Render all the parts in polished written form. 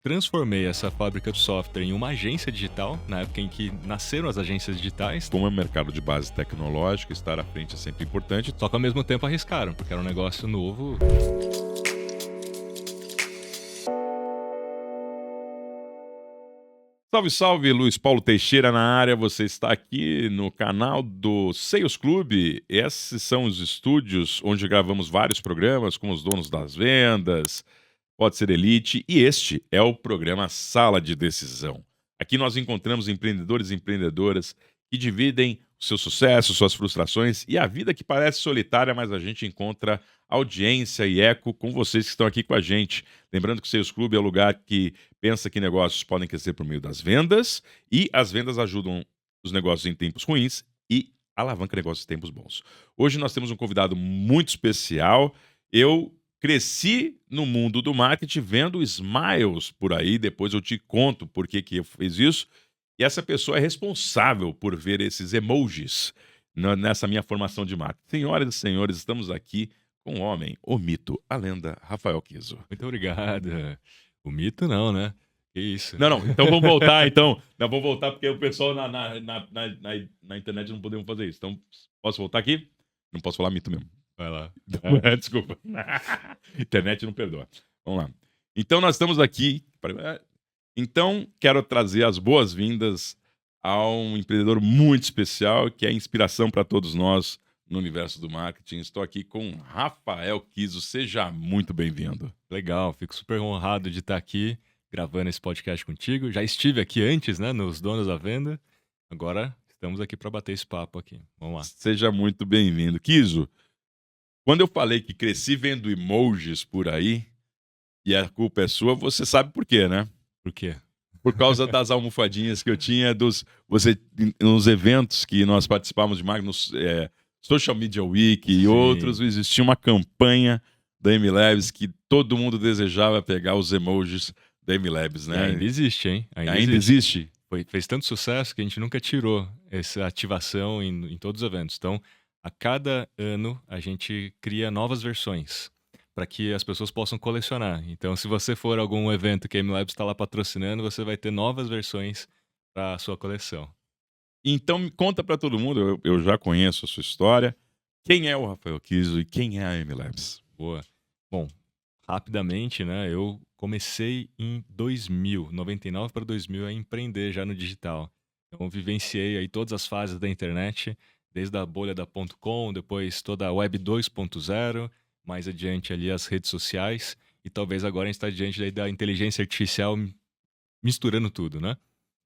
transformei essa fábrica de software em uma agência digital, na época em que nasceram as agências digitais, Como é um mercado de base tecnológica, estar à frente é sempre importante. só que ao mesmo tempo arriscaram, porque era um negócio novo. Salve, salve, Luiz Paulo Teixeira na área. Você está aqui no canal do Sales Club. Esses são os estúdios onde gravamos vários programas, como os donos das vendas, Pode Ser Elite, e este é o programa Sala de Decisão. Aqui nós encontramos empreendedores e empreendedoras que dividem o seu sucesso, suas frustrações e a vida que parece solitária, mas a gente encontra audiência e eco com vocês que estão aqui com a gente. Lembrando que o Sales Club é o lugar que pensa que negócios podem crescer por meio das vendas e as vendas ajudam os negócios em tempos ruins e alavanca negócios em tempos bons. Hoje nós temos um convidado muito especial. Eu cresci no mundo do marketing vendo smiles por aí, depois eu te conto por que eu fiz isso. E essa pessoa é responsável por ver esses emojis nessa minha formação de marketing. Senhoras e senhores, estamos aqui com o homem, o mito, a lenda, Rafael Kiso. Muito obrigado. O mito não, né? Que isso. Não, então vamos voltar, então. Não, vamos voltar porque o pessoal na internet não podemos fazer isso. Então, posso voltar aqui? Não posso falar mito mesmo. Vai lá. Desculpa. Internet não perdoa. Vamos lá. Então, nós estamos aqui. Então, quero trazer as boas-vindas a um empreendedor muito especial, que é inspiração para todos nós no universo do marketing. Estou aqui com Rafael Kiso. Seja muito bem-vindo. Legal, fico super honrado de estar aqui gravando esse podcast contigo. Já estive aqui antes, né, nos Donos da Venda. Agora estamos aqui para bater esse papo aqui. Vamos lá. Seja muito bem-vindo. Kiso, quando eu falei que cresci vendo emojis por aí, e a culpa é sua, você sabe por quê, né? Por quê? Por causa das almofadinhas que eu tinha nos eventos que nós participávamos de Magnus, Social Media Week e Sim. outros, existia uma campanha da MLabs que todo mundo desejava pegar os emojis da MLabs, E né? ainda existe, hein? Ainda existe? Fez tanto sucesso que a gente nunca tirou essa ativação em todos os eventos. Então, a cada ano, a gente cria novas versões para que as pessoas possam colecionar. Então, se você for a algum evento que a MLabs está lá patrocinando, você vai ter novas versões para a sua coleção. Então me conta para todo mundo, eu já conheço a sua história. Quem é o Rafael Kiso e quem é a MLabs? Boa. Bom, rapidamente, né? Eu comecei em 2000, 99 para 2000, a empreender já no digital. Então, vivenciei aí todas as fases da internet, desde a bolha da .com, depois toda a Web 2.0, mais adiante ali as redes sociais, e talvez agora a gente está diante daí da inteligência artificial misturando tudo, né?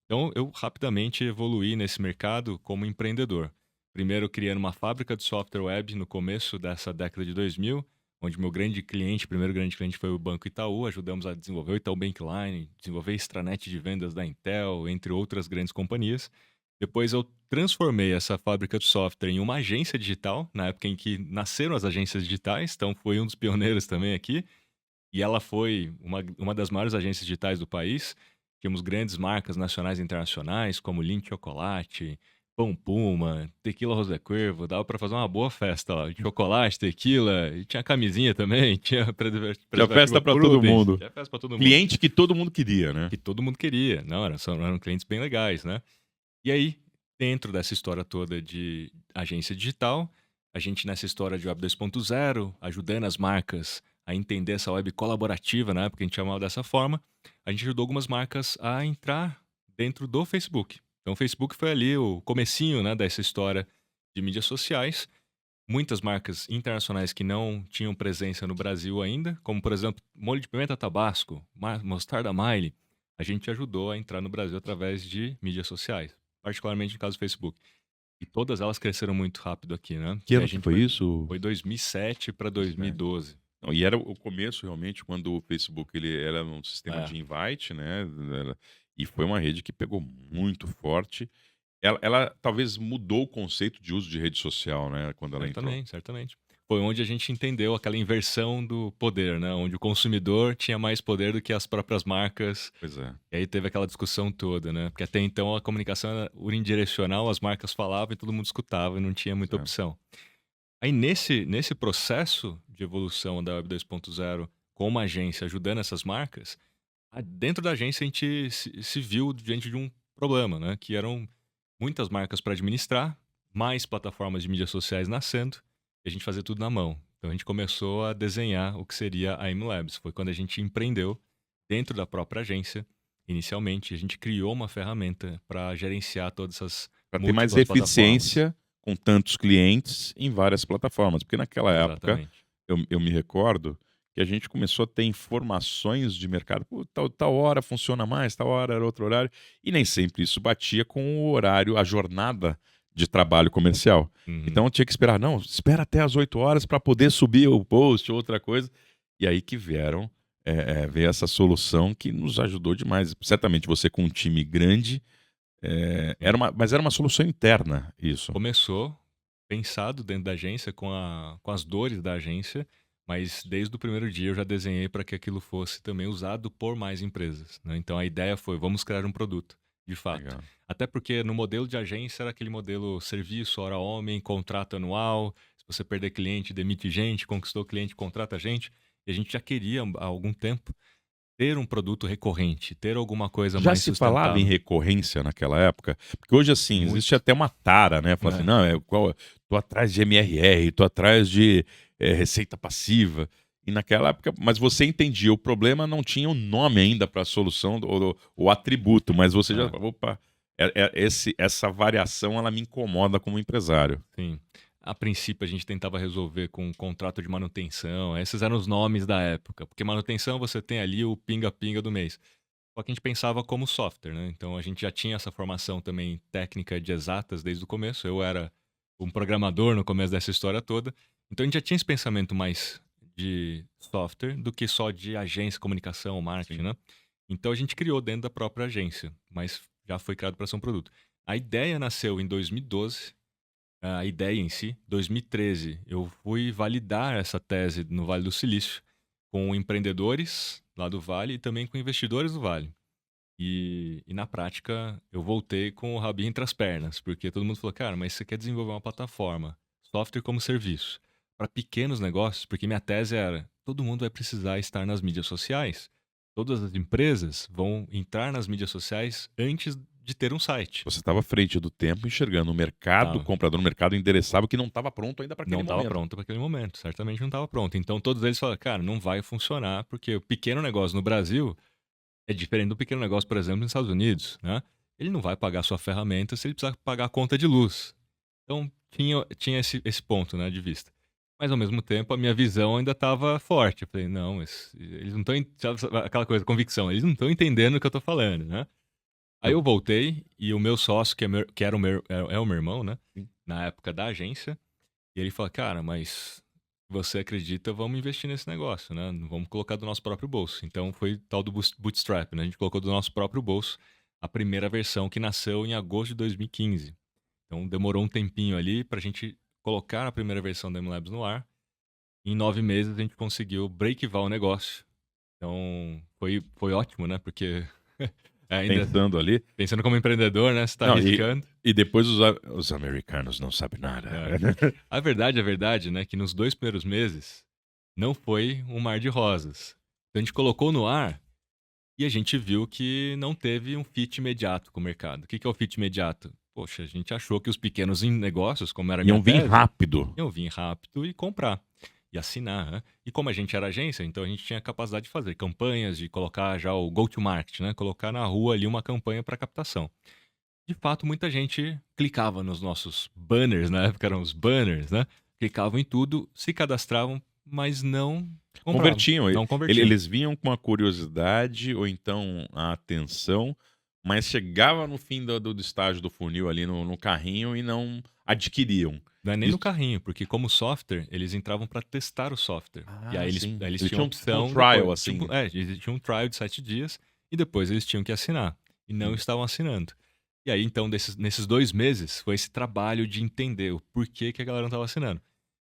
Então, eu rapidamente evoluí nesse mercado como empreendedor. Primeiro, criando uma fábrica de software web no começo dessa década de 2000, onde meu primeiro grande cliente foi o Banco Itaú. Ajudamos a desenvolver o Itaú Bankline, desenvolver a extranet de vendas da Intel, entre outras grandes companhias. Depois, eu transformei essa fábrica de software em uma agência digital, na época em que nasceram as agências digitais. Então, fui um dos pioneiros também aqui. E ela foi uma das maiores agências digitais do país. Tínhamos grandes marcas nacionais e internacionais, como Lindt Chocolate, Pão Puma, Tequila Rosé Cuervo. Dava para fazer uma boa festa lá. Chocolate, tequila, e tinha camisinha também, tinha Tinha festa para todo mundo. Tinha festa para todo mundo. Cliente que todo mundo queria, né? Que todo mundo queria. Não, eram clientes bem legais, né? E aí, dentro dessa história toda de agência digital, a gente nessa história de Web 2.0, ajudando as marcas a entender essa web colaborativa, na época a gente chamava dessa forma, a gente ajudou algumas marcas a entrar dentro do Facebook. Então o Facebook foi ali o comecinho, né, dessa história de mídias sociais. Muitas marcas internacionais que não tinham presença no Brasil ainda, como por exemplo, molho de pimenta Tabasco, mostarda Maile, a gente ajudou a entrar no Brasil através de mídias sociais, particularmente no caso do Facebook. E todas elas cresceram muito rápido aqui, né? Que E ano a que gente foi isso? Foi 2007 para 2012. Não, e era o começo realmente quando o Facebook ele era um sistema É. de invite, né? E foi uma rede que pegou muito forte. Ela talvez mudou o conceito de uso de rede social, né? Quando ela entrou. Certamente, certamente. Foi onde a gente entendeu aquela inversão do poder, né? Onde o consumidor tinha mais poder do que as próprias marcas. Pois é. E aí teve aquela discussão toda, né? Porque até então a comunicação era unidirecional, as marcas falavam e todo mundo escutava e não tinha muita É. opção. Aí nesse processo de evolução da Web 2.0 com uma agência ajudando essas marcas, Dentro da agência a gente se viu diante de um problema, né? Que eram muitas marcas para administrar, mais plataformas de mídias sociais nascendo, e a gente fazia tudo na mão. Então a gente começou a desenhar o que seria a MLabs. Foi quando a gente empreendeu dentro da própria agência. Inicialmente, a gente criou uma ferramenta para gerenciar todas essas Para ter mais múltiplas plataformas. eficiência com tantos clientes em várias plataformas. Porque naquela época, Exatamente. eu me recordo que a gente começou a ter informações de mercado. Pô, tal hora funciona mais, tal hora era outro horário. E nem sempre isso batia com o horário, a jornada de trabalho comercial. Uhum. Então eu tinha que esperar. Não, espera até as 8 horas para poder subir o post ou outra coisa. E aí que veio essa solução que nos ajudou demais. Certamente você com um time grande, mas era uma solução interna isso. Começou pensado dentro da agência com as dores da agência, mas desde o primeiro dia eu já desenhei para que aquilo fosse também usado por mais empresas, né? Então a ideia foi, vamos criar um produto, de fato. Legal. Até porque no modelo de agência era aquele modelo serviço, hora homem, contrato anual. Se você perder cliente, demite gente, conquistou cliente, contrata gente. E a gente já queria há algum tempo ter um produto recorrente, ter alguma coisa Já mais se falava em sustentável. recorrência naquela época? Porque hoje, assim, existe Muito, até uma tara, né? Fala assim, né? não, tô atrás de MRR, tô atrás de receita passiva. E naquela época, mas você entendia, o problema não tinha um nome ainda para a solução, o atributo, mas você já, É, opa, essa variação, ela me incomoda como empresário. sim. A princípio a gente tentava resolver com um contrato de manutenção, esses eram os nomes da época, porque manutenção você tem ali o pinga-pinga do mês. Só que a gente pensava como software, né? Então a gente já tinha essa formação também técnica de exatas desde o começo. Eu era um programador no começo dessa história toda. Então a gente já tinha esse pensamento mais de software do que só de agência, comunicação, marketing, Sim. né? Então a gente criou dentro da própria agência, mas já foi criado para ser um produto. A ideia nasceu em 2012, a ideia em si. 2013, eu fui validar essa tese no Vale do Silício com empreendedores lá do Vale e também com investidores do Vale. E na prática, eu voltei com o rabinho entre as pernas, porque todo mundo falou, cara, mas você quer desenvolver uma plataforma, software como serviço, para pequenos negócios, porque minha tese era, todo mundo vai precisar estar nas mídias sociais. Todas as empresas vão entrar nas mídias sociais antes de ter um site. Você estava à frente do tempo, enxergando o mercado, o Tá? comprador no mercado endereçável que não estava pronto ainda para Não aquele estava momento. pronto para aquele momento, certamente não estava pronto. Então todos eles falaram, cara, não vai funcionar, porque o pequeno negócio no Brasil é diferente do pequeno negócio, por exemplo, nos Estados Unidos, né? Ele não vai pagar sua ferramenta se ele precisar pagar a conta de luz. Então tinha esse ponto, né, de vista. Mas ao mesmo tempo a minha visão ainda estava forte. Eu falei, não, eles não estão. Aquela coisa, convicção, eles não estão entendendo o que eu estou falando, né? Aí eu voltei e o meu sócio, que era é o meu irmão, né? Na época da agência, e ele falou, cara, mas você acredita, vamos investir nesse negócio, né? Vamos colocar do nosso próprio bolso. Então foi tal do Bootstrap, né? A gente colocou do nosso próprio bolso a primeira versão que nasceu em agosto de 2015. Então demorou um tempinho ali para a gente colocar a primeira versão da MLabs no ar. Em 9 meses a gente conseguiu breakivar o negócio. Então foi ótimo, né? Porque ainda Pensando ali. pensando como empreendedor, né? Você está Não, arriscando. e depois os americanos não sabem nada. É. A verdade, né? Que nos 2 primeiros meses não foi um mar de rosas. Então a gente colocou no ar e a gente viu que não teve um fit imediato com o mercado. O que é o fit imediato? Poxa, a gente achou que os pequenos negócios, como era a minha Iam vir tese, rápido. iam vir rápido e comprar. E assinar, né? E como a gente era agência, então a gente tinha a capacidade de fazer campanhas, de colocar já o go-to-market, né? Colocar na rua ali uma campanha para captação. De fato, muita gente clicava nos nossos banners, na época eram os banners, né? Clicavam em tudo, se cadastravam, mas não compravam, Convertiam. não convertiam. Eles vinham com a curiosidade ou então a atenção, mas chegava no fim do estágio do funil ali no carrinho e não adquiriam. Não é nem no Isso. carrinho, porque como software, eles entravam para testar o software. E aí Sim. eles Eles tinham a tinham tipo um opção trial, depois. assim. Eles tinham um trial de 7 dias e depois eles tinham que assinar. E não Sim. estavam assinando. E aí, então, nesses 2 meses, foi esse trabalho de entender o porquê que a galera não estava assinando.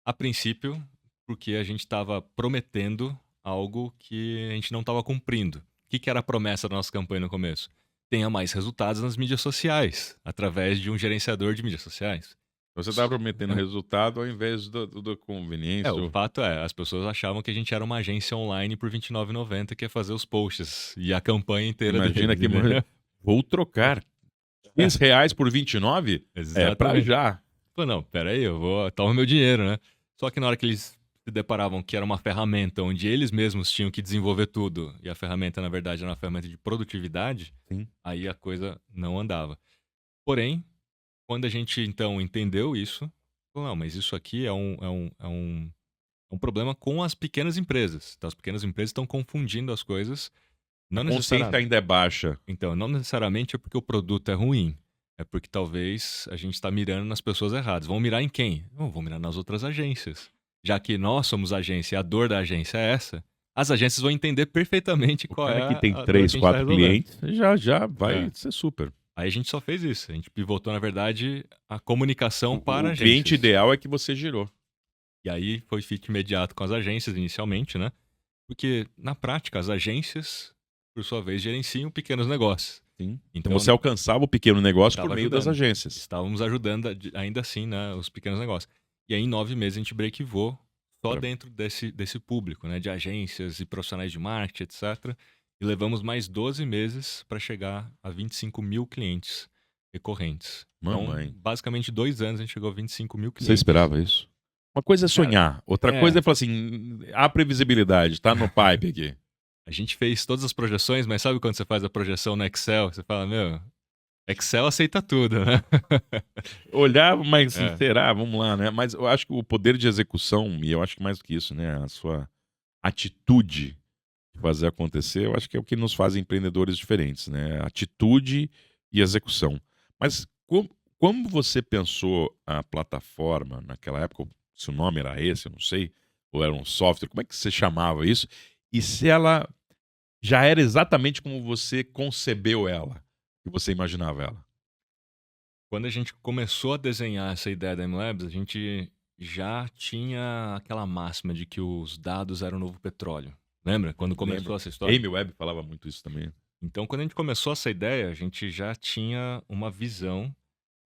A princípio, porque a gente estava prometendo algo que a gente não estava cumprindo. O que era a promessa da nossa campanha no começo? Tenha mais resultados nas mídias sociais, através de um gerenciador de mídias sociais. Você estava prometendo resultado ao invés da conveniência. O fato é, as pessoas achavam que a gente era uma agência online por R$29,90 que ia fazer os posts e a campanha inteira Imagina deles, que entendeu? vou trocar R$ 15 por 29? É pra Exatamente. já. Falei, não, peraí, toma meu dinheiro, né? Só que na hora que eles se deparavam que era uma ferramenta onde eles mesmos tinham que desenvolver tudo, e a ferramenta, na verdade, era uma ferramenta de produtividade, Sim. aí a coisa não andava. Porém, quando a gente então entendeu isso, falou, não, mas isso aqui é um problema com as pequenas empresas. Então, as pequenas empresas estão confundindo as coisas, A não consciência necessariamente. ainda é baixa. Então, não necessariamente é porque o produto é ruim. É porque talvez a gente está mirando nas pessoas erradas. Vão mirar em quem? Não, vão mirar nas outras agências. Já que nós somos agência e a dor da agência é essa, as agências vão entender perfeitamente O qual é cara que tem a dor que 3, a gente está 4 resolvendo. clientes já vai É. ser super. Aí a gente só fez isso. A gente pivotou, na verdade, a comunicação para O cliente agências. ideal é que você girou. E aí foi fit imediato com as agências inicialmente, né? Porque, na prática, as agências, por sua vez, gerenciam pequenos negócios. Sim. Então Então, você alcançava o pequeno negócio por estava meio das ajudando. agências. Estávamos ajudando ainda assim, né, os pequenos negócios. E aí, em 9 meses, a gente breakivou só Pra- dentro desse público, né, de agências e profissionais de marketing, etc. E levamos mais 12 meses para chegar a 25 mil clientes recorrentes. Então, Mamãe. basicamente, 2 anos a gente chegou a 25 mil Você clientes. esperava isso? Uma coisa é Cara, sonhar, outra coisa é falar assim, a previsibilidade, tá no pipe aqui. a gente fez todas as projeções, mas sabe quando você faz a projeção no Excel? Você fala, meu, Excel aceita tudo, né? Olhar, mas É. será? Vamos lá, né? Mas eu acho que o poder de execução, e eu acho que mais do que isso, né? A sua atitude de fazer acontecer, eu acho que é o que nos faz empreendedores diferentes, né? Atitude e execução. Mas como você pensou a plataforma naquela época? Se o nome era esse, eu não sei, ou era um software, como é que você chamava isso? E se ela já era exatamente como você concebeu ela, que você imaginava ela? Quando a gente começou a desenhar essa ideia da MLabs, a gente já tinha aquela máxima de que os dados eram o novo petróleo. Lembra? Quando começou Lembro. essa história? Amy Webb falava muito isso também. Então, quando a gente começou essa ideia, a gente já tinha uma visão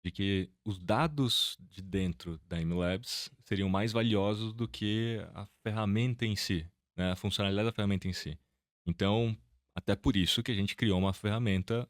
de que os dados de dentro da MLabs seriam mais valiosos do que a ferramenta em si, né? A funcionalidade da ferramenta em si. Então, até por isso que a gente criou uma ferramenta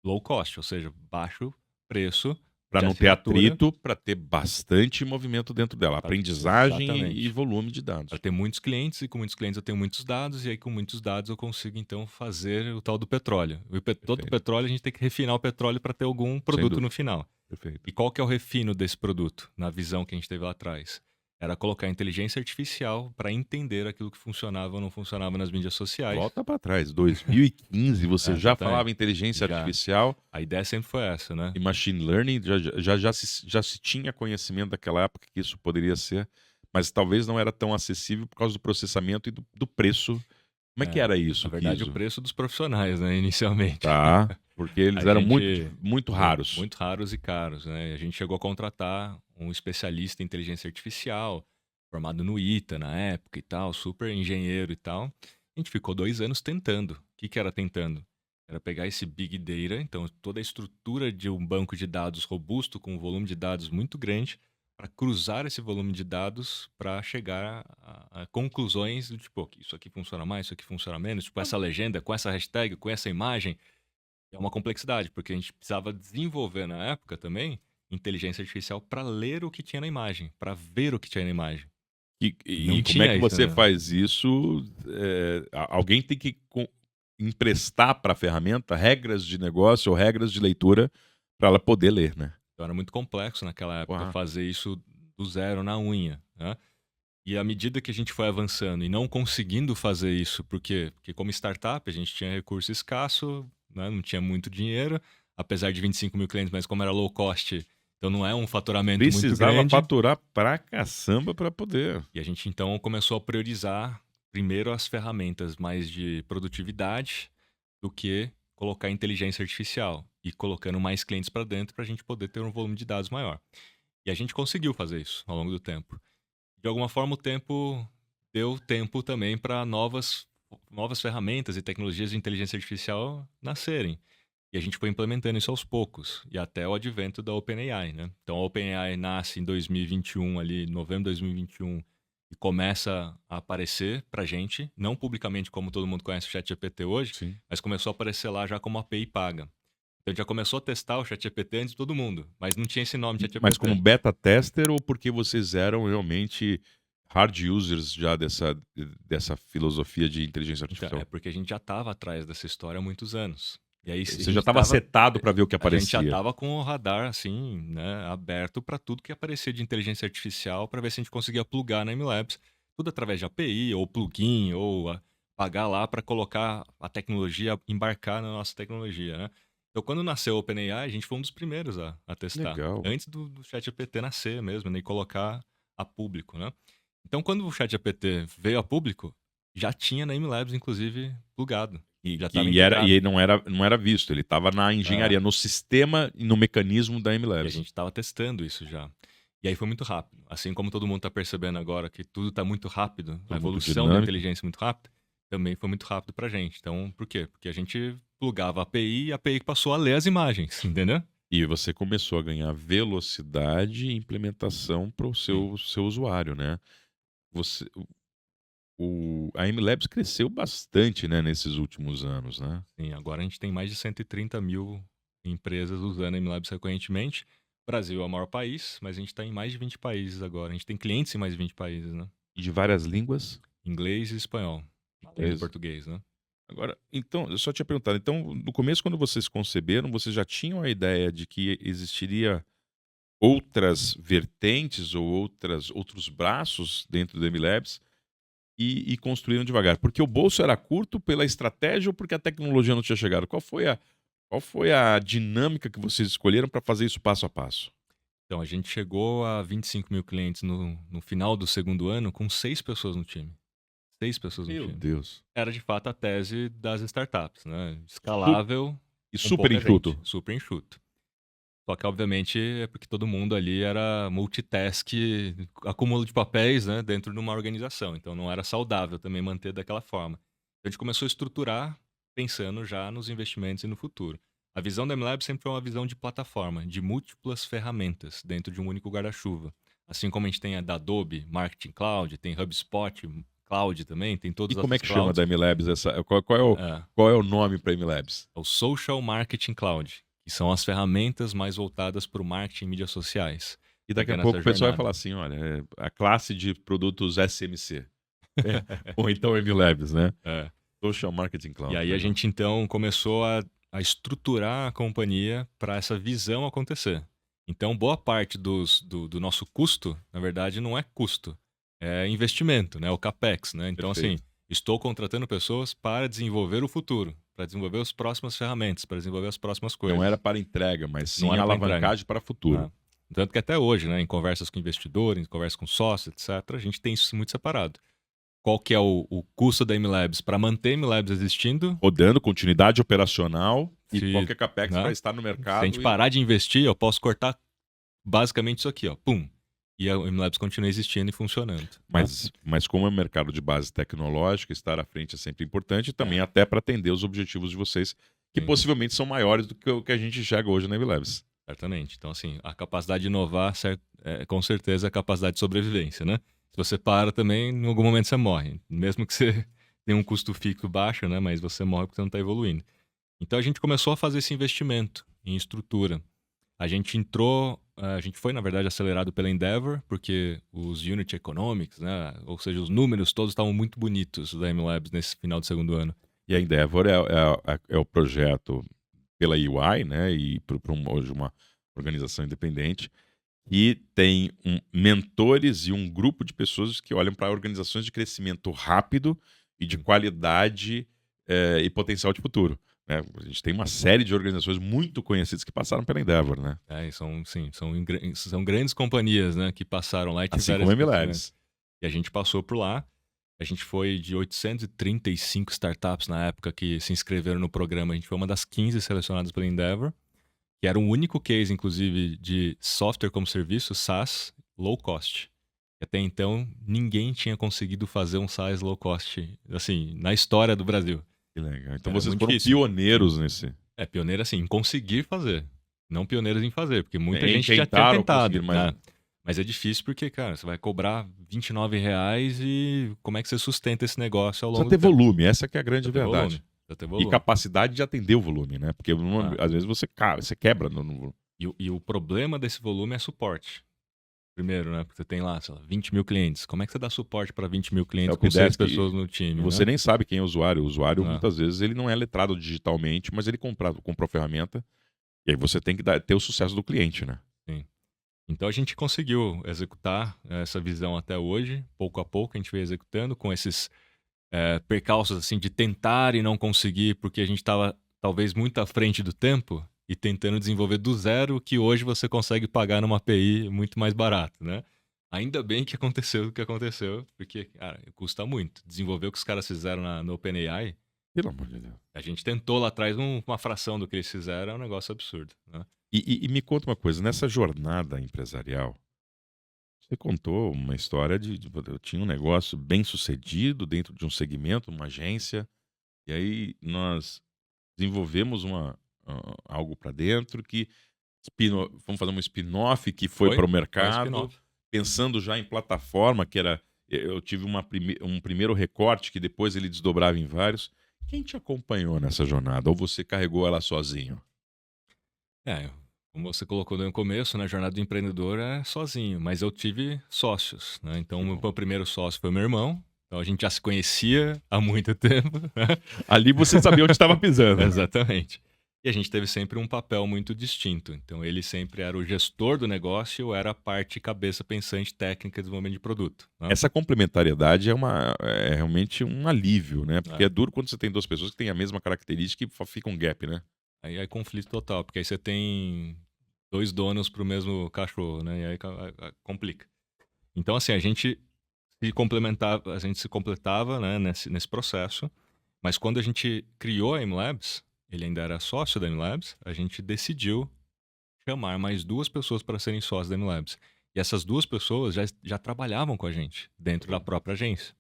low cost, ou seja, baixo preço Para de não ter assinatura, atrito, para ter bastante movimento dentro dela. Aprendizagem e exatamente. volume de dados. Para ter muitos clientes, e com muitos clientes eu tenho muitos dados, e aí com muitos dados eu consigo então fazer o tal do petróleo. Todo Perfeito. petróleo a gente tem que refinar o petróleo para ter algum produto dúvida. no final. Perfeito. E qual que é o refino desse produto, na visão que a gente teve lá atrás? Era colocar inteligência artificial para entender aquilo que funcionava ou não funcionava nas mídias sociais. Volta para trás. 2015, você já Exatamente. falava inteligência Já. artificial A ideia sempre foi essa, né? e machine learning. Já se tinha conhecimento daquela época que isso poderia ser, mas talvez não era tão acessível por causa do processamento e do preço. Como é que era isso, Na verdade, Kiso? o preço dos profissionais, né, inicialmente. Tá, porque eles A eram gente- muito raros. Muito raros e caros, né? A gente chegou a contratar um especialista em inteligência artificial, formado no ITA na época e tal, super engenheiro e tal. A gente ficou 2 anos tentando. O que que era tentando? Era pegar esse Big Data, então toda a estrutura de um banco de dados robusto, com um volume de dados muito grande, para cruzar esse volume de dados para chegar a conclusões do tipo, isso aqui funciona mais, isso aqui funciona menos, tipo essa legenda, com essa hashtag, com essa imagem. É uma complexidade, porque a gente precisava desenvolver na época também inteligência artificial para ler o que tinha na imagem, para ver o que tinha na imagem. E Não como é tinha que isso, você né? faz isso? Alguém tem que emprestar para a ferramenta regras de negócio ou regras de leitura para ela poder ler, né? Então era muito complexo naquela época Uau. fazer isso do zero na unha, né? E à medida que a gente foi avançando e não conseguindo fazer isso, por quê? Porque como startup a gente tinha recurso escasso, né? Não tinha muito dinheiro, apesar de 25 mil clientes, mas como era low cost, então não é um faturamento muito Precisava grande. faturar pra caçamba para poder. E a gente então começou a priorizar primeiro as ferramentas mais de produtividade do que colocar inteligência artificial e colocando mais clientes para dentro para a gente poder ter um volume de dados maior. E a gente conseguiu fazer isso ao longo do tempo. De alguma forma, o tempo deu tempo também para novas ferramentas e tecnologias de inteligência artificial nascerem. E a gente foi implementando isso aos poucos, e até o advento da OpenAI, né? Então a OpenAI nasce em 2021, ali, novembro de 2021, e começa a aparecer pra gente, não publicamente como todo mundo conhece o ChatGPT hoje, Sim. mas começou a aparecer lá já como API paga. Então a gente já começou a testar o ChatGPT antes de todo mundo, mas não tinha esse nome Mas como ChatGPT. beta tester ou porque vocês eram realmente hard users já dessa filosofia de inteligência Então, artificial? é porque a gente já estava atrás dessa história há muitos anos. E aí a Você já gente estava tava, setado para ver o que a gente já aparecia. estava com o radar assim, né, aberto para tudo que aparecia de inteligência artificial, para ver se a gente conseguia plugar na MLabs, tudo através de API ou plugin ou pagar lá para colocar a tecnologia, embarcar na nossa tecnologia, né? Então, quando nasceu o OpenAI, a gente foi um dos primeiros a testar, Legal. antes do ChatGPT nascer mesmo, né, e colocar a público, né? Então, quando o ChatGPT veio a público, já tinha na MLabs, inclusive, plugado. Já estava E integrado. não era visto, ele estava na É, engenharia, no sistema e no mecanismo da e a MLabs. gente estava testando isso já. E aí foi muito rápido. Assim como todo mundo está percebendo agora que tudo está muito rápido, a Tudo muito evolução da dinâmico. inteligência é muito rápida, também foi muito rápido para a gente. Então, por quê? Porque a gente plugava a API e a API passou a ler as imagens, entendeu? E você começou a ganhar velocidade e implementação para o Sim, seu usuário, né? Você, a MLabs cresceu bastante, né, nesses últimos anos, né? sim. Agora a gente tem mais de 130 mil empresas usando a MLabs recorrentemente. O Brasil é o maior país, mas a gente está em mais de 20 países agora. A gente tem clientes em mais de 20 países, né? E de várias línguas. Inglês e espanhol, além do Inglês. português, né? Agora, então, eu só tinha perguntado, então, no começo, quando vocês conceberam, vocês já tinham a ideia de que existiria outras vertentes ou outros braços dentro do MLabs e construíram devagar? Porque o bolso era curto pela estratégia ou porque a tecnologia não tinha chegado? Qual foi a dinâmica que vocês escolheram para fazer isso passo a passo? Então, a gente chegou a 25 mil clientes no final do segundo ano com 6 pessoas no time. 6 pessoas no Meu time. Deus. Era de fato a tese das startups, né? Su- Escalável, e com super pouca enxuto. gente, super enxuto. Só que, obviamente, é porque todo mundo ali era multitask, acúmulo de papéis, né, dentro de uma organização. Então, não era saudável também manter daquela forma. A gente começou a estruturar pensando já nos investimentos e no futuro. A visão da MLab sempre foi uma visão de plataforma, de múltiplas ferramentas dentro de um único guarda-chuva. Assim como a gente tem a da Adobe, Marketing Cloud, tem HubSpot Cloud também, tem E todas as como é outras que chama clouds. da MLabs? É, Qual é o nome para MLabs? é o Social Marketing Cloud, que são as ferramentas mais voltadas para o marketing e mídias sociais. E daqui a Pegando essa pouco o pessoal vai jornada. falar assim: olha, é a classe de produtos SMC. Ou então MLabs, né? É. Social Marketing E Cloud. aí a Legal. gente então começou a estruturar a companhia para essa visão acontecer. Então, boa parte do nosso custo, na verdade, não é custo, é investimento, né? O CAPEX, né? Então, assim, Perfeito. estou contratando pessoas para desenvolver o futuro, para desenvolver as próximas ferramentas, para desenvolver as próximas Não era coisas. para entrega, mas Não sim era para entrega. alavancagem para o futuro. Né? Tanto que até hoje, né, em conversas com investidores, em conversas com sócios, etc., a gente tem isso muito separado. Qual que é o custo da MLabs para manter a MLabs existindo? Rodando, continuidade operacional e Se, qualquer capex para né, estar no se a gente mercado. parar de investir, eu posso cortar basicamente isso aqui, ó, pum. E a MLabs continua existindo e funcionando. Né? Mas como é um mercado de base tecnológica, estar à frente é sempre importante e também É, até para atender os objetivos de vocês, que sim, possivelmente são maiores do que o que a gente enxerga hoje na MLabs. certamente. Então, assim, a capacidade de inovar, com certeza, é a capacidade de sobrevivência, né? Se você para também, em algum momento você morre. Mesmo que você tenha um custo fixo baixo, né? Mas você morre porque você não está evoluindo. Então, a gente começou a fazer esse investimento em estrutura. A gente entrou, a gente foi, na verdade, acelerado pela Endeavor, porque os Unit Economics, né? Ou seja, os números todos estavam muito bonitos da MLabs nesse final do segundo ano. E a Endeavor é o projeto pela UI, né? E hoje uma organização independente. E tem mentores e um grupo de pessoas que olham para organizações de crescimento rápido e de Sim. qualidade e potencial de futuro. Né? A gente tem uma série de organizações muito conhecidas que passaram pela Endeavor, né? E são, sim, são grandes companhias, né, que passaram lá e Assim tiveram como a esse crescimento. MLabs. E a gente passou por lá. A gente foi de 835 startups na época que se inscreveram no programa. A gente foi uma das 15 selecionadas pela Endeavor, que era o único case, inclusive, de software como serviço, SaaS, low cost. Até então, ninguém tinha conseguido fazer um SaaS low cost, assim, na história do Brasil. Que legal. Então Era vocês muito foram difícil. pioneiros nesse. Pioneiro assim, em conseguir fazer. Não pioneiros em fazer, porque muita Nem gente já tinha tentaram tentado, conseguir, mas né? Mas é difícil porque, cara, você vai cobrar R$ 29 e como é que você sustenta esse negócio ao precisa longo ter do tempo? volume, essa que é a grande Precisa ter volume. verdade. Precisa ter E volume. capacidade de atender o volume, né? Porque Ah. às vezes você quebra no. E o problema desse volume é suporte. Primeiro, né? Porque você tem lá, sei lá, 20 mil clientes. Como é que você dá suporte para 20 mil É clientes o que com 6 desce que pessoas no time, você né? nem sabe quem é o usuário. O usuário, Ah, muitas vezes, ele não é letrado digitalmente, mas ele comprou a ferramenta. E aí você tem que ter o sucesso do cliente, né? sim. Então a gente conseguiu executar essa visão até hoje, pouco a pouco a gente veio executando com esses percalços assim de tentar e não conseguir, porque a gente estava talvez muito à frente do tempo e tentando desenvolver do zero o que hoje você consegue pagar numa API muito mais barato, né? Ainda bem que aconteceu o que aconteceu, porque, cara, custa muito. Desenvolver o que os caras fizeram no OpenAI, Pelo amor de Deus. a gente tentou lá atrás uma fração do que eles fizeram, é um negócio absurdo, né? E me conta uma coisa, nessa jornada empresarial, você contou uma história eu tinha um negócio bem sucedido dentro de um segmento, uma agência, e aí nós desenvolvemos algo para dentro que vamos fazer um spin-off que foi para o Foi um mercado, spin-off. pensando já em plataforma, que era. Eu tive um primeiro recorte que depois ele desdobrava em vários. Quem te acompanhou nessa jornada? Ou você carregou ela sozinho? Como você colocou no começo, né, a jornada do empreendedor é sozinho, mas eu tive sócios, né? Então, Que o bom. meu primeiro sócio foi meu irmão, então a gente já se conhecia há muito tempo, né? Ali você sabia onde estava pisando. Exatamente. E a gente teve sempre um papel muito distinto. Então, ele sempre era o gestor do negócio, eu era a parte cabeça pensante técnica de desenvolvimento de produto, né? Essa complementariedade é realmente um alívio, né? Porque É. é duro quando você tem duas pessoas que têm a mesma característica e fica um gap, né? Aí é conflito total, porque aí você tem 2 donos pro mesmo cachorro, né? E aí complica. Então, assim, a gente se completava, né, nesse processo, mas quando a gente criou a MLabs, ele ainda era sócio da MLabs, a gente decidiu chamar mais 2 pessoas para serem sócios da MLabs. E essas 2 pessoas já trabalhavam com a gente dentro da própria agência.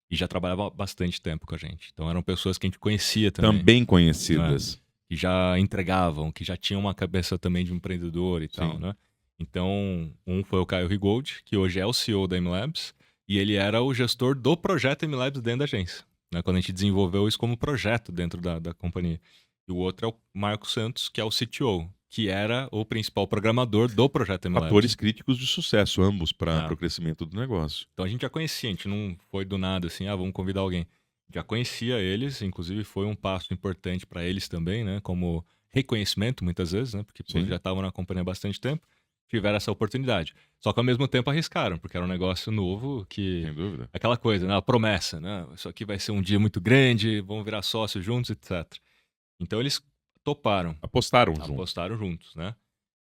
E já trabalhavam há bastante tempo com a gente. Então eram pessoas que a gente conhecia também, Também né? conhecidas. Que já entregavam, que já tinham uma cabeça também de um empreendedor e tal, Sim. né? Então, um foi o Caio Rigold, que hoje é o CEO da MLabs, e ele era o gestor do projeto MLabs dentro da agência, né? Quando a gente desenvolveu isso como projeto dentro da companhia. E o outro é o Marco Santos, que é o CTO, que era o principal programador do projeto MLabs. Fatores críticos de sucesso, ambos, para Ah. o crescimento do negócio. Então a gente já conhecia, a gente não foi do nada assim, vamos convidar alguém. Já conhecia eles, inclusive foi um passo importante para eles também, né? Como reconhecimento, muitas vezes, né? Porque pô, Sim. já estavam na companhia há bastante tempo, tiveram essa oportunidade. Só que ao mesmo tempo arriscaram, porque era um negócio novo que. Sem dúvida. Aquela coisa, né? A promessa, né? Isso aqui vai ser um dia muito grande, vamos virar sócios juntos, etc. Então eles toparam, Apostaram junto. apostaram juntos, né?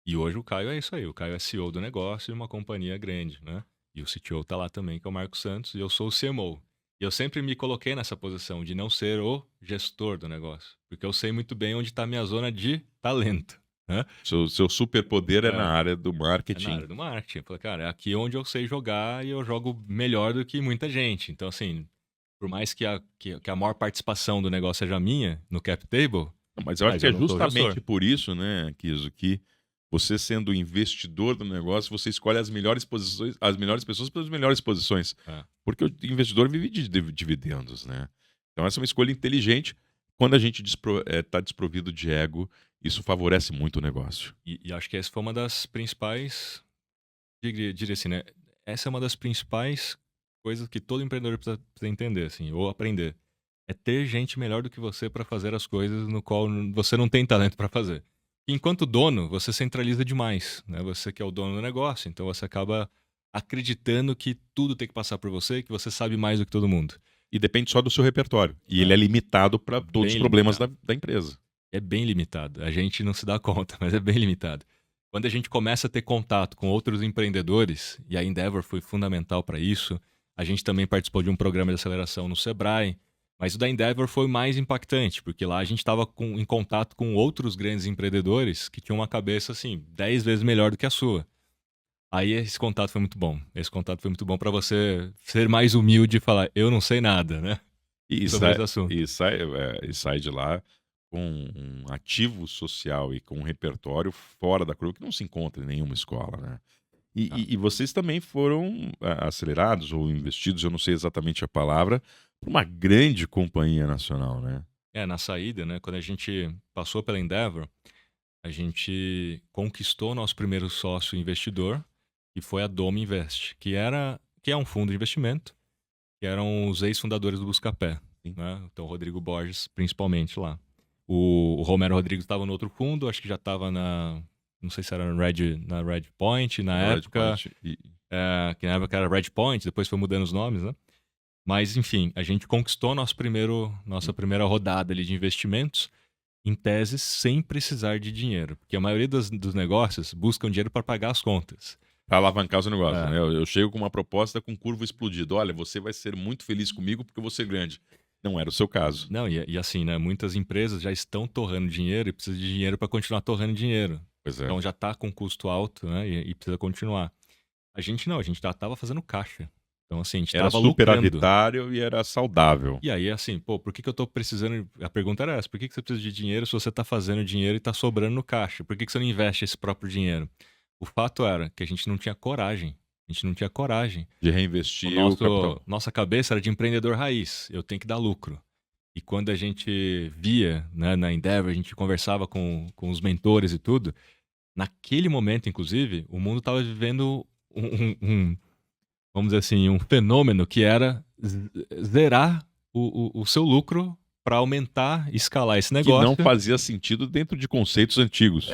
E hoje o Caio é isso aí, o Caio é CEO do negócio de uma companhia grande, né? E o CTO tá lá também, que é o Marco Santos, e eu sou o CMO. E eu sempre me coloquei nessa posição de não ser o gestor do negócio, porque eu sei muito bem onde está a minha zona de talento, né? Seu superpoder é É. na área do É marketing. na área do marketing. Eu falei, cara, é aqui onde eu sei jogar e eu jogo melhor do que muita gente. Então, assim, por mais que a maior participação do negócio seja minha no cap table, Mas eu acho mas que eu é não sou justamente gestor. por isso, né, Kiso, que você sendo o investidor do negócio, você escolhe as melhores posições, as melhores pessoas pelas melhores posições. É. Porque o investidor vive de dividendos, né? Então essa é uma escolha inteligente. Quando a gente está desprovido de ego, isso favorece muito o negócio. E acho que essa foi uma das principais, diria assim, né? Essa é uma das principais coisas que todo empreendedor precisa entender, assim, ou aprender. É ter gente melhor do que você para fazer as coisas no qual você não tem talento para fazer. Enquanto dono, você centraliza demais, né? Você que é o dono do negócio, então você acaba acreditando que tudo tem que passar por você, que você sabe mais do que todo mundo. E depende só do seu repertório. E É. ele é limitado para todos os Bem problemas limitado. da empresa. É bem limitado. A gente não se dá conta, mas é bem limitado. Quando a gente começa a ter contato com outros empreendedores, e a Endeavor foi fundamental para isso, a gente também participou de um programa de aceleração no Sebrae, mas o da Endeavor foi mais impactante, porque lá a gente estava em contato com outros grandes empreendedores que tinham uma cabeça assim 10 vezes melhor do que a sua. Aí esse contato foi muito bom. Esse contato foi muito bom para você ser mais humilde e falar, eu não sei nada, né? E Sobre esse assunto. sai de lá com um ativo social e com um repertório fora da curva que não se encontra em nenhuma escola, né? Ah, E vocês também foram acelerados ou investidos, eu não sei exatamente a palavra, por uma grande companhia nacional, né? na saída, né, quando a gente passou pela Endeavor, a gente conquistou nosso primeiro sócio investidor, que foi a Dome Invest, que é um fundo de investimento, que eram os ex-fundadores do Buscapé, Sim. né? Então, o Rodrigo Borges, principalmente lá. O Romero Rodrigues estava no outro fundo, acho que já estava não sei se era na Red Point, na Na época, Redpoint e que na época era Red Point, depois foi mudando os nomes, né? Mas, enfim, a gente conquistou nossa primeira rodada ali de investimentos, em tese, sem precisar de dinheiro. Porque a maioria dos negócios buscam dinheiro para pagar as contas. para alavancar os negócios, É. né? Eu chego com uma proposta com curva explodida. Olha, você vai ser muito feliz comigo porque eu vou ser grande. Não era o seu caso. Não, e assim, né? Muitas empresas já estão torrando dinheiro e precisam de dinheiro para continuar torrando dinheiro. Pois é. Então já está com custo alto, né? E precisa continuar. A gente não, a gente já estava fazendo caixa. Então, assim, a gente Era estava lucrando. superavitário e era saudável. E aí, assim, pô, por que eu tô precisando. A pergunta era essa: por que você precisa de dinheiro se você tá fazendo dinheiro e tá sobrando no caixa? Por que você não investe esse próprio dinheiro? O fato era que a gente não tinha coragem. A gente não tinha coragem. De reinvestir o capital. Nossa cabeça era de empreendedor raiz. Eu tenho que dar lucro. E quando a gente via, né, na Endeavor, a gente conversava com os mentores e tudo, naquele momento, inclusive, o mundo estava vivendo vamos dizer assim, um fenômeno que era zerar o seu lucro para aumentar, escalar esse Que negócio. não fazia sentido dentro de conceitos antigos.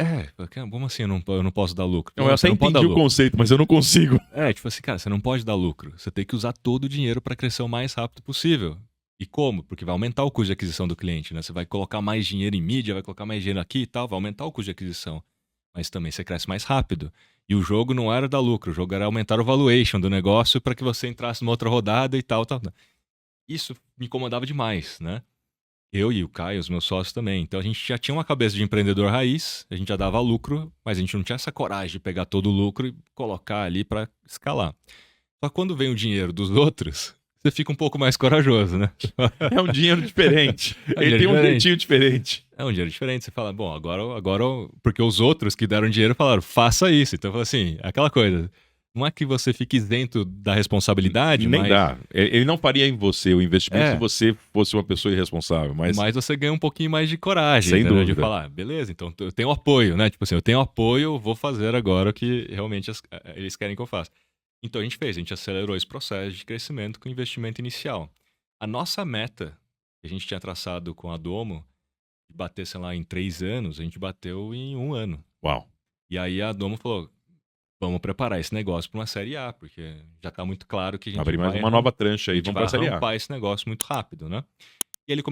Como assim eu não posso dar lucro? Eu Você até não pode dar entendi o lucro. conceito, mas eu não consigo. Tipo assim, cara, você não pode dar lucro. Você tem que usar todo o dinheiro para crescer o mais rápido possível. E como? Porque vai aumentar o custo de aquisição do cliente, né? Você vai colocar mais dinheiro em mídia, vai colocar mais dinheiro aqui e tal, vai aumentar o custo de aquisição. Mas também você cresce mais rápido. E o jogo não era dar lucro, o jogo era aumentar o valuation do negócio para que você entrasse numa outra rodada e tal. Isso me incomodava demais, né? Eu e o Caio, os meus sócios também. Então a gente já tinha uma cabeça de empreendedor raiz, a gente já dava lucro, mas a gente não tinha essa coragem de pegar todo o lucro e colocar ali para escalar. Só que quando vem o dinheiro dos outros, você fica um pouco mais corajoso, né? É um dinheiro diferente. Ele tem um jeitinho diferente. É um dinheiro diferente. Você fala, bom, agora. Porque os outros que deram dinheiro falaram, faça isso. Então, assim, aquela coisa. Não é que você fique isento da responsabilidade, Nem mas. dá. Ele não faria em você o investimento se É. você fosse uma pessoa irresponsável. Mas você ganha um pouquinho mais de coragem, Sem entendeu? De dúvida. falar, beleza, então eu tenho apoio, né? Tipo assim, eu tenho apoio, eu vou fazer agora o que realmente eles querem que eu faça. Então a gente acelerou esse processo de crescimento com investimento inicial. A nossa meta, que a gente tinha traçado com a Domo, de bater, sei lá, em 3 anos, a gente bateu em 1 ano. Uau. E aí a Domo falou, vamos preparar esse negócio para uma série A, porque já está muito claro que a gente Abrir mais vai uma nova trancha a aí. gente Vamos vai pra Série A. rampar esse negócio muito rápido, né? E eles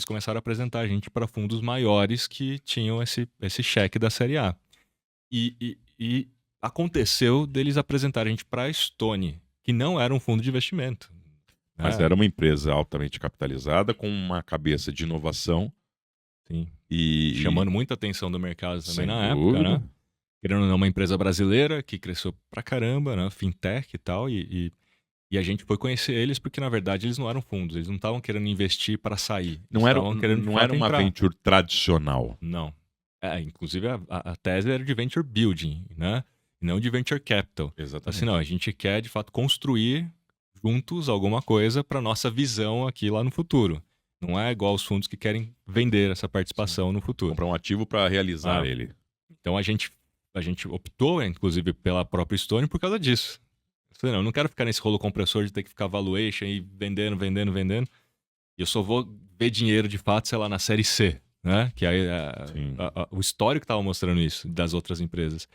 começaram a apresentar a gente para fundos maiores que tinham esse cheque da série A. E aconteceu deles apresentarem a gente para a Stone, que não era um fundo de investimento. Mas né? era uma empresa altamente capitalizada, com uma cabeça de inovação. Sim. E Chamando muita atenção do mercado também Sem na dúvida. época, né? Querendo ou não, uma empresa brasileira que cresceu pra caramba, né? Fintech e tal. E a gente foi conhecer eles porque, na verdade, eles não eram fundos. Eles não estavam querendo investir para sair. Não Eles era, estavam querendo, de não fato, era uma entrar. venture tradicional. Não. Inclusive, a tese era de venture building, né? E não de venture capital. Exatamente. Assim, não, a gente quer, de fato, construir juntos alguma coisa para nossa visão aqui lá no futuro. Não é igual os fundos que querem vender essa participação no futuro. Comprar um ativo para realizar Ah. ele. Então, a gente optou, inclusive, pela própria Stone por causa disso. Eu falei, não, eu não quero ficar nesse rolo compressor de ter que ficar valuation e vendendo. E eu só vou ver dinheiro, de fato, sei lá, na série C, né? Que aí Sim. o histórico estava mostrando isso das outras empresas.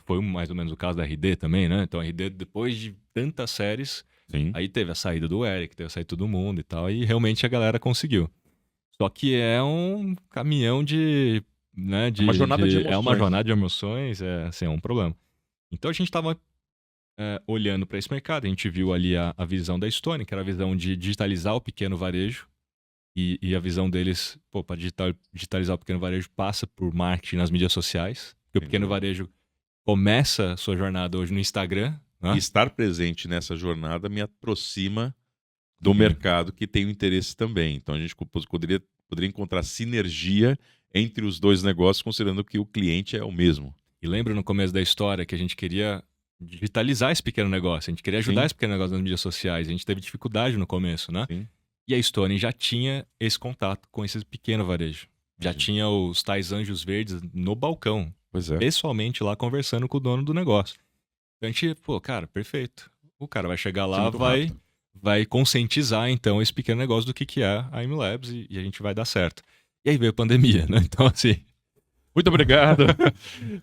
Foi mais ou menos o caso da RD também, né? Então a RD, depois de tantas séries, Sim. aí teve a saída do Eric, teve a saída de todo mundo e tal, e realmente a galera conseguiu. Só que é um caminhão de... Né, É uma jornada de É emoções. uma jornada de emoções, assim, é um problema. Então a gente estava olhando para esse mercado, a gente viu ali a visão da Stone, que era a visão de digitalizar o pequeno varejo, e a visão deles, para digitalizar o pequeno varejo passa por marketing nas mídias sociais, porque o Sem pequeno dúvida. varejo começa a sua jornada hoje no Instagram, né? E estar presente nessa jornada me aproxima do Sim. mercado que tem o interesse também. Então a gente poderia poderia encontrar sinergia entre os dois negócios, considerando que o cliente é o mesmo. E lembra no começo da história que a gente queria digitalizar esse pequeno negócio, a gente queria ajudar Sim. esse pequeno negócio nas mídias sociais, a gente teve dificuldade no começo, né? Sim. E a Stone já tinha esse contato com esse pequeno varejo. Já Imagina. tinha os tais anjos verdes no balcão, Pois é. pessoalmente lá conversando com o dono do negócio. Então a gente, pô, cara, perfeito. O cara vai chegar Isso é lá, muito rápido. vai conscientizar então esse pequeno negócio do que é a IMLabs e a gente vai dar certo. E aí veio a pandemia, né? Então assim, Muito obrigado.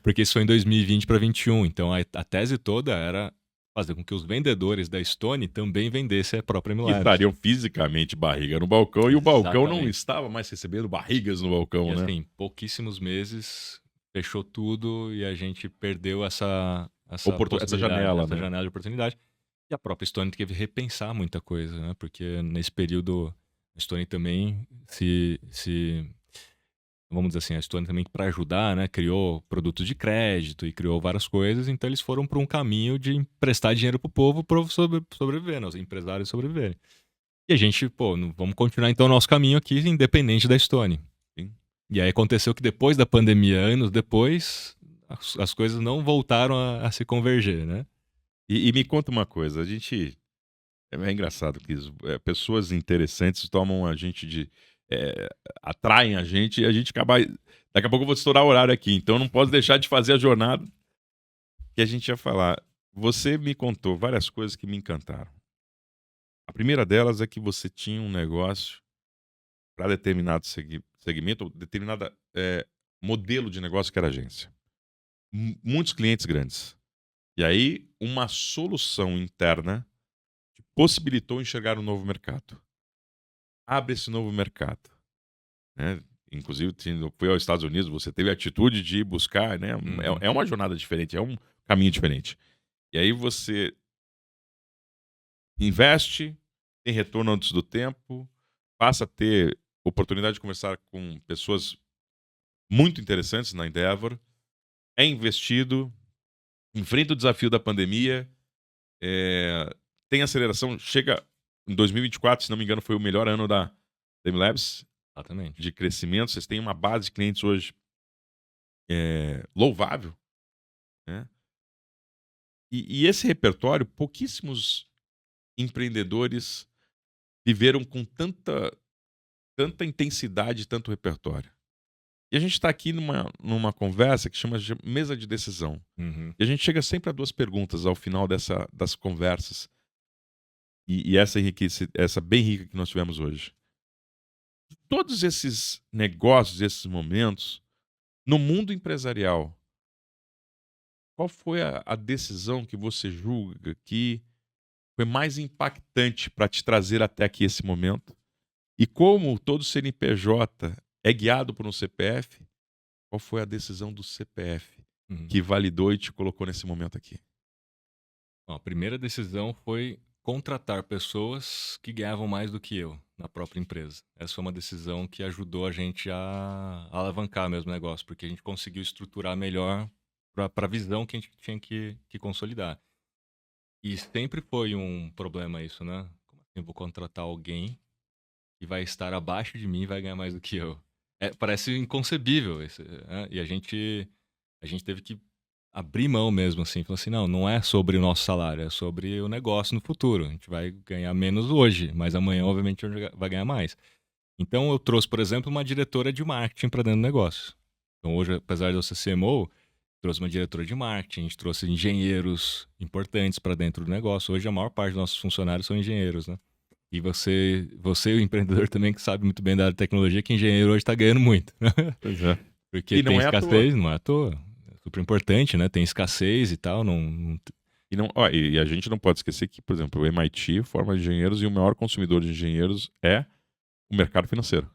porque isso foi em 2020 para 2021. Então a tese toda era fazer com que os vendedores da Stone também vendessem a própria E IMLabs. estariam fisicamente barriga no balcão, e o balcão não Exatamente. estava mais recebendo barrigas no balcão, E né? assim, pouquíssimos meses, fechou tudo e a gente perdeu essa possibilidade, janela, essa né? janela de oportunidade. E a própria Stone teve que repensar muita coisa, né? Porque nesse período a Stone também vamos dizer assim, a Stone também para ajudar, né? Criou produtos de crédito e criou várias coisas, então eles foram para um caminho de emprestar dinheiro pro povo para sobreviver, né? Os empresários sobreviverem. E a gente, pô, vamos continuar então o nosso caminho aqui, independente da Stone. Sim. E aí aconteceu que depois da pandemia, anos depois, as coisas não voltaram a se converger, né? E me conta uma coisa, a gente... É engraçado que pessoas interessantes tomam a gente de... atraem a gente e a gente acaba... Daqui a pouco eu vou estourar o horário aqui, então não posso deixar de fazer a jornada que a gente ia falar. Você me contou várias coisas que me encantaram. A primeira delas é que você tinha um negócio para determinado segmento, ou determinado modelo de negócio que era agência. Muitos clientes grandes. E aí, uma solução interna te possibilitou enxergar um novo mercado. Abre esse novo mercado. Né? Inclusive, foi aos Estados Unidos, você teve a atitude de buscar, né? É uma jornada diferente, é um caminho diferente. E aí você investe, tem retorno antes do tempo, passa a ter oportunidade de conversar com pessoas muito interessantes na Endeavor, é investido, enfrenta o desafio da pandemia, tem aceleração, chega em 2024, se não me engano, foi o melhor ano da IMLabs Exatamente. de crescimento. Vocês têm uma base de clientes hoje louvável, né? E esse repertório, pouquíssimos empreendedores viveram com tanta intensidade, tanto repertório. E a gente está aqui numa conversa que chama de mesa de decisão. E a gente chega sempre a duas perguntas ao final das conversas. E essa bem rica que nós tivemos hoje. De todos esses negócios, esses momentos, no mundo empresarial, qual foi a decisão que você julga que foi mais impactante para te trazer até aqui esse momento? E como todo CNPJ é guiado por um CPF, qual foi a decisão do CPF que validou e te colocou nesse momento aqui? Bom, a primeira decisão foi contratar pessoas que ganhavam mais do que eu na própria empresa. Essa foi uma decisão que ajudou a gente a alavancar mesmo o negócio, porque a gente conseguiu estruturar melhor para a visão que a gente tinha que consolidar. E sempre foi um problema isso, né? Como assim eu vou contratar alguém que vai estar abaixo de mim e vai ganhar mais do que eu? Parece inconcebível isso, né? E a gente teve que abrir mão mesmo, assim. Falou assim, não é sobre o nosso salário, é sobre o negócio no futuro. A gente vai ganhar menos hoje, mas amanhã, obviamente, a gente vai ganhar mais. Então, eu trouxe, por exemplo, uma diretora de marketing para dentro do negócio. Então, hoje, apesar de eu ser CMO, trouxe uma diretora de marketing, a gente trouxe engenheiros importantes para dentro do negócio. Hoje, a maior parte dos nossos funcionários são engenheiros, né? E você o empreendedor também, que sabe muito bem da área de tecnologia, que engenheiro hoje está ganhando muito. Pois é. Porque E não tem é à escassez, não é à toa. É super importante, né? Tem escassez e tal, E a gente não pode esquecer que, por exemplo, o MIT forma engenheiros e o maior consumidor de engenheiros é o mercado financeiro.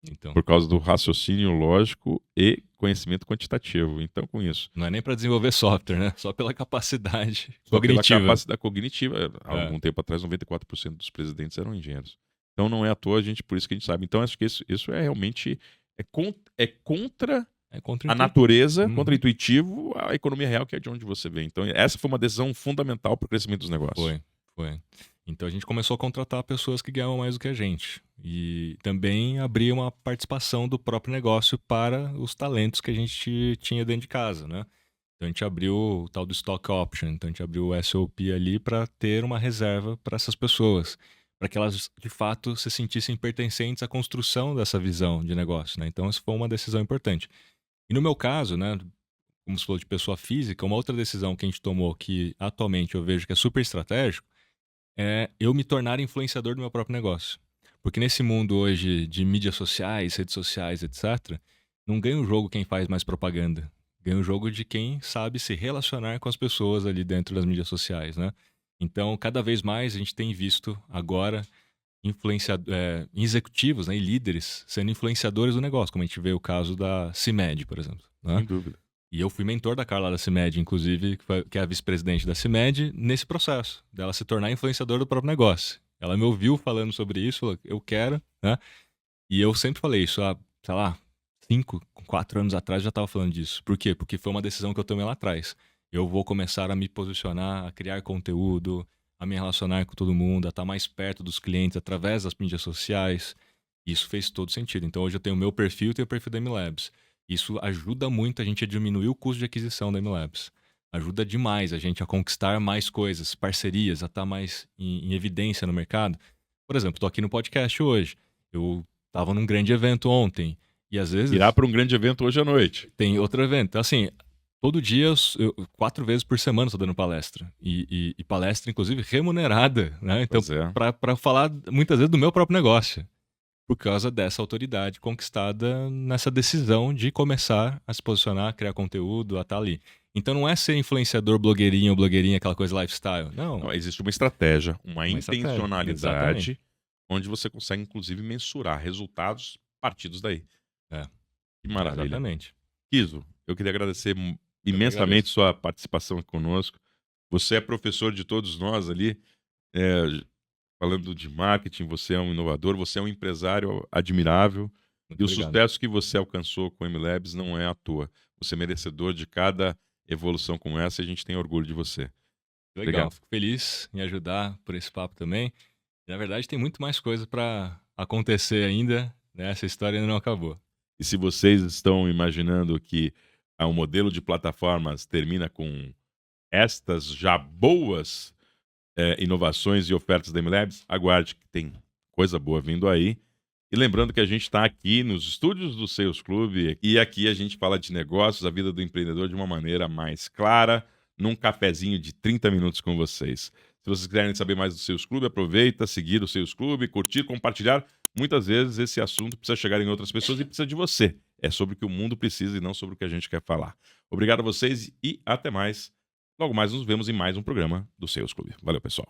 Então, Por causa do raciocínio lógico e conhecimento quantitativo. Então, com isso. não é nem para desenvolver software, né? Só pela capacidade Só pela cognitiva. capacidade cognitiva. Há algum tempo atrás, 94% dos presidentes eram engenheiros. Então, não é à toa, por isso que a gente sabe. Então, acho que isso é realmente... É contra a natureza, contra-intuitivo, a economia real, que é de onde você vem. Então, essa foi uma decisão fundamental para o crescimento dos negócios. Foi. Então a gente começou a contratar pessoas que ganhavam mais do que a gente. E também abrir uma participação do próprio negócio para os talentos que a gente tinha dentro de casa, né? Então a gente abriu o tal do stock option, então a gente abriu o SOP ali para ter uma reserva para essas pessoas, para que elas de fato se sentissem pertencentes à construção dessa visão de negócio, né? Então essa foi uma decisão importante. E no meu caso, né, como você falou de pessoa física, uma outra decisão que a gente tomou que atualmente eu vejo que é super estratégico é eu me tornar influenciador do meu próprio negócio. Porque nesse mundo hoje de mídias sociais, redes sociais, etc., não ganha o jogo quem faz mais propaganda. Ganha o jogo de quem sabe se relacionar com as pessoas ali dentro das mídias sociais, né? Então, cada vez mais a gente tem visto agora executivos, né, e líderes sendo influenciadores do negócio, como a gente vê o caso da CIMED, por exemplo, né? Sem dúvida. E eu fui mentor da Carla da CIMED, inclusive, que é a vice-presidente da CIMED, nesse processo, dela se tornar influenciadora do próprio negócio. Ela me ouviu falando sobre isso, falou, eu quero, né? E eu sempre falei isso há, sei lá, 4 anos atrás já estava falando disso. Por quê? Porque foi uma decisão que eu tomei lá atrás. Eu vou começar a me posicionar, a criar conteúdo, a me relacionar com todo mundo, a estar mais perto dos clientes através das mídias sociais. Isso fez todo sentido. Então hoje eu tenho o meu perfil e tenho o perfil da MLabs. Isso ajuda muito a gente a diminuir o custo de aquisição da MLabs. Ajuda demais a gente a conquistar mais coisas, parcerias, a estar mais em evidência no mercado. Por exemplo, estou aqui no podcast hoje. Eu estava num grande evento ontem. E às vezes Irá para um grande evento hoje à noite. tem outro evento. Então, assim, todo dia, 4 vezes por semana estou dando palestra. E palestra, inclusive, remunerada, né? Então, Pois é. para falar muitas vezes do meu próprio negócio. Por causa dessa autoridade conquistada nessa decisão de começar a se posicionar, a criar conteúdo, a estar ali. Então não é ser influenciador, blogueirinho ou blogueirinha, aquela coisa lifestyle. Não, Não, existe uma estratégia, uma uma estratégia. intencionalidade, Exatamente. onde você consegue, inclusive, mensurar resultados partidos daí. É, Que maravilha. exatamente. Kiso, eu queria agradecer que imensamente agradeço. sua participação aqui conosco. Você é professor de todos nós ali, é, falando de marketing, você é um inovador, você é um empresário admirável. Muito E o obrigado. sucesso que você alcançou com o MLabs não é à toa. Você é merecedor de cada evolução como essa e a gente tem orgulho de você. Legal, Obrigado. fico feliz em ajudar por esse papo também. E, na verdade, tem muito mais coisa para acontecer ainda, né? Essa história ainda não acabou. E se vocês estão imaginando que o modelo de plataformas termina com estas já boas inovações e ofertas da MLabs, aguarde que tem coisa boa vindo aí. E lembrando que a gente está aqui nos estúdios do Sales Club e aqui a gente fala de negócios, a vida do empreendedor de uma maneira mais clara, num cafezinho de 30 minutos com vocês. Se vocês quiserem saber mais do Sales Club, aproveita, seguir o Sales Club, curtir, compartilhar. Muitas vezes esse assunto precisa chegar em outras pessoas e precisa de você. É sobre o que o mundo precisa e não sobre o que a gente quer falar. Obrigado a vocês e até mais. Logo mais nos vemos em mais um programa do Sales Club. Valeu, pessoal.